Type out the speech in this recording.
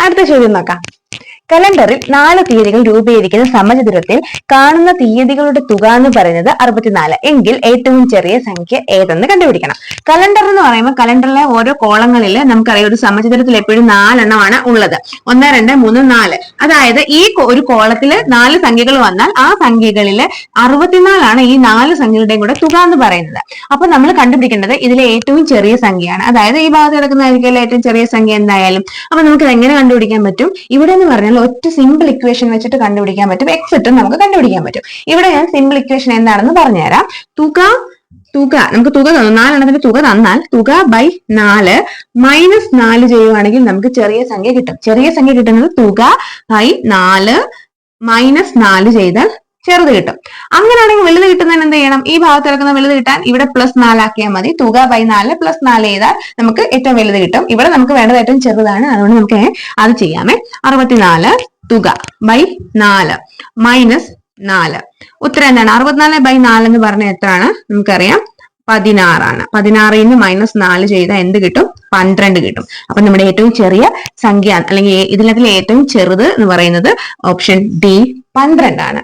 അടുത്ത ചോദ്യം നോക്കാം. കലണ്ടറിൽ 4 തീയതികൾ രൂപീകരിക്കുന്ന സമചതുരത്തിൽ കാണുന്ന തീയതികളുടെ തുക എന്ന് പറയുന്നത് 64 എങ്കിൽ ഏറ്റവും ചെറിയ സംഖ്യ ഏതെന്ന് കണ്ടുപിടിക്കണം. കലണ്ടർ എന്ന് പറയുമ്പോൾ കലണ്ടറിലെ ഓരോ കോളങ്ങളിൽ നമുക്കറിയാം ഒരു സമചതുരത്തിൽ എപ്പോഴും 4 എണ്ണമാണ് ഉള്ളത്. 1, 2, 3, 4. അതായത് ഈ ഒരു കോളത്തിൽ 4 സംഖ്യകൾ വന്നാൽ ആ സംഖ്യകളിൽ 64 ഈ 4 സംഖ്യകളുടെയും കൂടെ തുക എന്ന് പറയുന്നത്. അപ്പൊ നമ്മൾ കണ്ടുപിടിക്കേണ്ടത് ഇതിലെ ഏറ്റവും ചെറിയ സംഖ്യയാണ്. അതായത് ഈ ഭാഗത്ത് കിടക്കുന്നതായിരിക്കും ഏറ്റവും ചെറിയ സംഖ്യ എന്തായാലും. അപ്പൊ നമുക്ക് ഇത് എങ്ങനെ കണ്ടുപിടിക്കാൻ പറ്റും? ഇവിടെ എന്ന് പറഞ്ഞാൽ ഒറ്റ സിമ്പിൾ ഇക്വേഷൻ വെച്ചിട്ട് കണ്ടുപിടിക്കാൻ പറ്റും. എക്സെറ്റ് നമുക്ക് കണ്ടുപിടിക്കാൻ പറ്റും. ഇവിടെ ഞാൻ സിമ്പിൾ ഇക്വേഷൻ എന്താണെന്ന് പറഞ്ഞുതരാം. തുക നമുക്ക് തുക തന്നു, 4 എണ്ണത്തിന്റെ തുക തന്നാൽ തുക ബൈ 4 മൈനസ് 4 ചെയ്യുവാണെങ്കിൽ നമുക്ക് ചെറിയ സംഖ്യ കിട്ടും. ചെറിയ സംഖ്യ കിട്ടുന്നത് തുക ബൈ 4 മൈനസ് 4 ചെയ്താൽ ചെറുത് കിട്ടും. അങ്ങനെയാണെങ്കിൽ വലുത് കിട്ടുന്നതിന് എന്ത് ചെയ്യണം? ഈ ഭാഗത്ത് കിടക്കുന്ന വലുത് കിട്ടാൻ ഇവിടെ +4 ആക്കിയാൽ മതി. തുക ബൈ 4 +4 ചെയ്താൽ നമുക്ക് ഏറ്റവും വലുത് കിട്ടും. ഇവിടെ നമുക്ക് വേണ്ടത് ഏറ്റവും ചെറുതാണ്, അതുകൊണ്ട് നമുക്ക് അത് ചെയ്യാമേ. 64 തുക ബൈ 4 മൈനസ് 4. ഉത്തരം എന്താണ്? 64 ബൈ 4 എന്ന് പറഞ്ഞാൽ എത്രയാണ്? നമുക്കറിയാം 16 ആണ്. 16ൽ നിന്ന് -4 ചെയ്താൽ എന്ത് കിട്ടും? 12 കിട്ടും. അപ്പൊ നമ്മുടെ ഏറ്റവും ചെറിയ സംഖ്യ അല്ലെങ്കിൽ ഇതിനകത്തിലെ ഏറ്റവും ചെറുത് എന്ന് പറയുന്നത് ഓപ്ഷൻ ഡി 12 ആണ്.